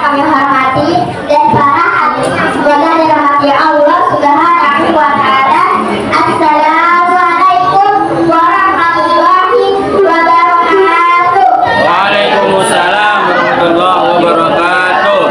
kami hormati dan para hadirin semoga dirahmati Allah Subhanahu wa taala. Assalamualaikum warahmatullahi wabarakatuh. Waalaikumsalam warahmatullahi wabarakatuh.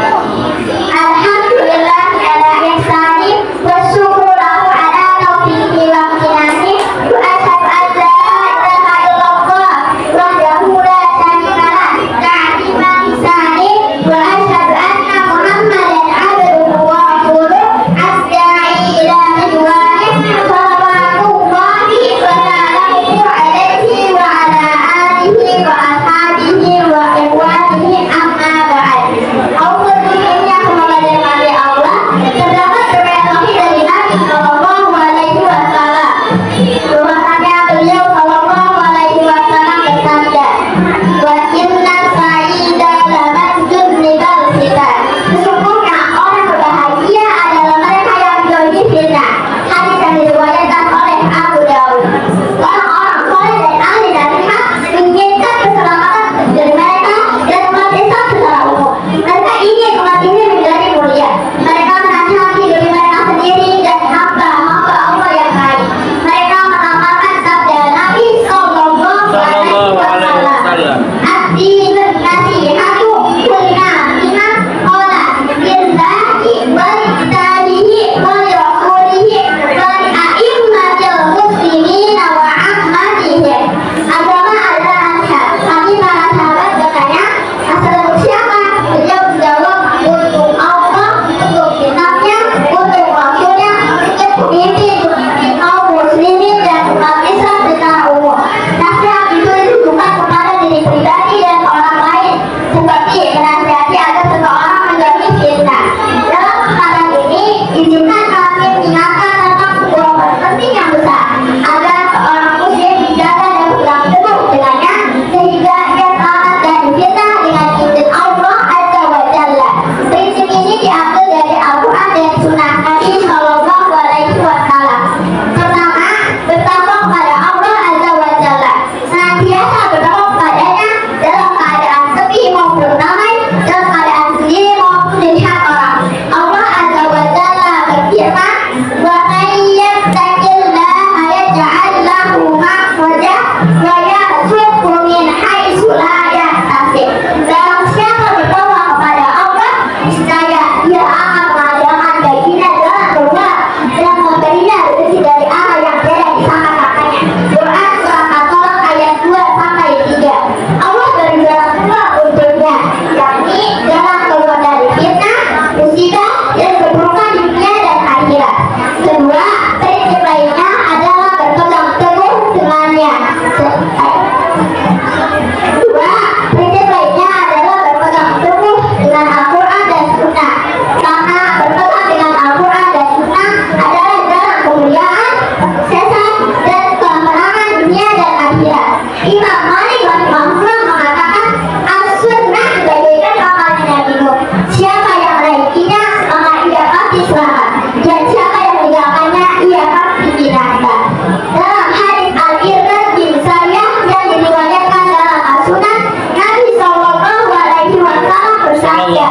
Alhamdulillah ala ihsani wa syukru lahu ala taufiqi wa amtinani wa asyhadu an la ilaha illallah wahdahu la syarika lah ta'zima lisani wa asyhadu anna muhammadan abduhu wa rasuluh asda'i ila ridwanihi salawatullahi wa salamuhu alaihi wa ala alihi wa ashabihi wa ikhwanihi amma ba'd. Alhamdulillah semoga dirahmati Allah. Terdapat beberapa dari Nabi Sallallahu Alaihi Wasallam. Bahwasanya beliau Sallallahu Alaihi Wasallam bersabda, "Wa inna sa'ida lamasjud libal kita." Sesungguhnya orang berbahagia adalah mereka yang dijauhi fitnah. Hadis yang diriwayatkan oleh Abu Dawud. Orang-orang soleh dan ahli nasihat menginginkan keselamatan dari mereka dan umat Islam secara umum. Mereka ingin umat ini menjadi mulia. Mereka menasihati diri mereka sendiri dan hamba-hamba Allah yang baik. Mereka mengamalkan sabda Nabi Sallallahu Alaihi Wasallam. Ad-dinun nasihatu kulna bima qala lillahi wa likitabihi wa lirasulihi wa li'a'immatil muslimina wa ammatihim. Agama adalah nasihat. Kami para sahabat bertanya, nasihat siapa? Beliau menjawab, untuk Allah, untuk kitabnya, untuk rasulnya, untuk pemimpin kaum muslimin dan umat Islam secara umum. Nasihat itu ditujukan kepada diri pribadi dan orang lain, seperti menasihati agar seseorang menjauhi fitnah. Dalam kesempatan ini, izinkan kami mengingatkan tentang sebuah poin penting yang besar, agar seorang muslim dijaga dan berpegang teguh dengannya, sehingga ia selamat dari fitnah dengan izin Allah Azza wa Jalla. Prinsip ini diambil dari Al-Quran dan Sunnah Nabi Sallallahu Alaihi Wasallam. Pertama, bertakwa kepada Allah Azza wa Jalla. Senantiasa bertakwa kepadanya dalam keadaan sepi maupun ramai, dalam keadaan sendiri maupun dilihat orang. Allah Azza wa Jalla berfirman, "Wa may yattaqillaha yaj'al lahu makhraja wa yarzuqhu min haitsu la yahtasib." Barang siapa bertakwa kepada Allah, niscaya Dia akan mengadakan baginya jalan keluar dan memberinya rezeki dari arah yang tidak disangka-sangkanya. Quran surah At-Talaq ayat 2 sampai 3. Allah beri jalan keluar untuknya, yakni jalan keluar dari fitnah, musibah, dan keburukan di dunia dan akhirat. Kedua, prinsip lainnya adalah berpegang teguh dengannya. Kedua, prinsip lainnya adalah berpegang teguh dengan Al-Quran dan Sunnah. Karena berpegang dengan Al-Quran dan Sunnah adalah jalan kemuliaan, kesuksesan, dan kemenangan dunia dan akhirat. Imam Malik rahimahullah mengatakan, "As-Sunnah bagaikan amalnya Nabi Nuh. Siapa yang menaikinya, maka ia pasti selamat. Dan siapa yang meninggalkannya, ia pasti binasa." Dalam hadis Al-Irbad bin Sariyah yang diriwayatkan dalam As-Sunnah, Nabi Sallallahu Alaihi Wasallam bersabda,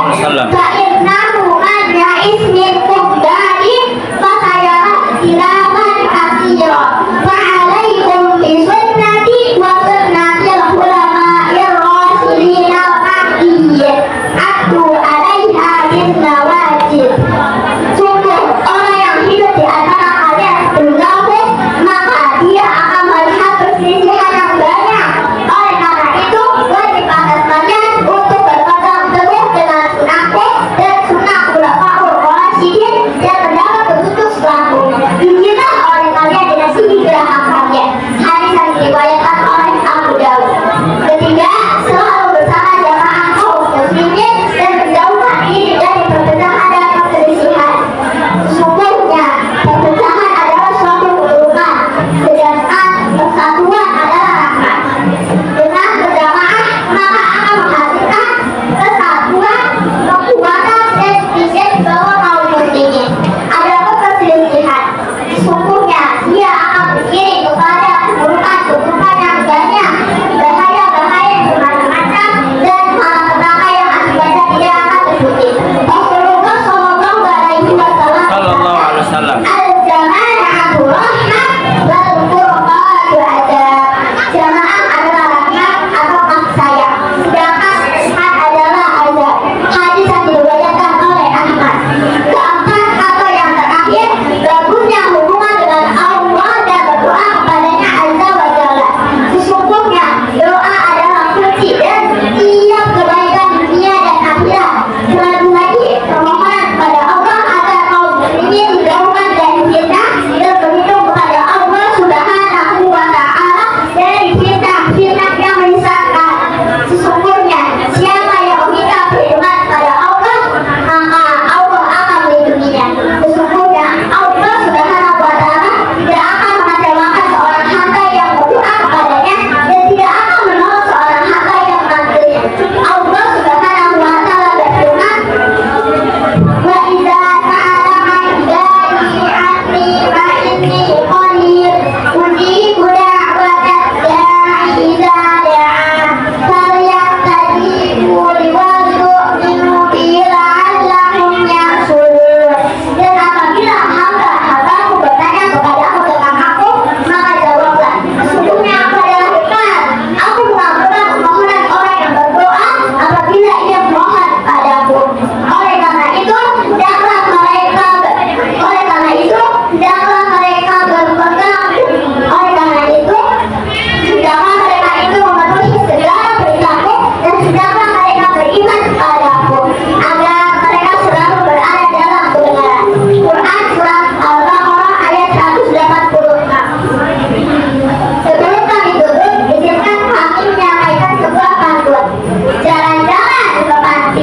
"Fa'innahu man ya'is minkum ba'di fasayara ikhtilafan katsira. Fa'alaikum bi sunnati wa sunnatil ulama'ir rasyidin al-mahdiyyin. Addu 'alaiha bin nawajid." Sungguh, orang yang hidup di antara kalian sebelumku, maka dia akan melihat perselisihan yang banyak. Oleh karena itu, wajib atas kalian untuk berpegang teguh dengan sunnahku dan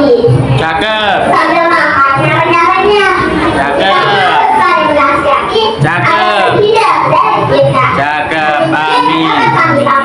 habis. Cakep. Sambil makan renyah-renyah. Cakep. Saling menasihati Cakep. agar terhindar dari fitnah. Cakep. Amin. Sambil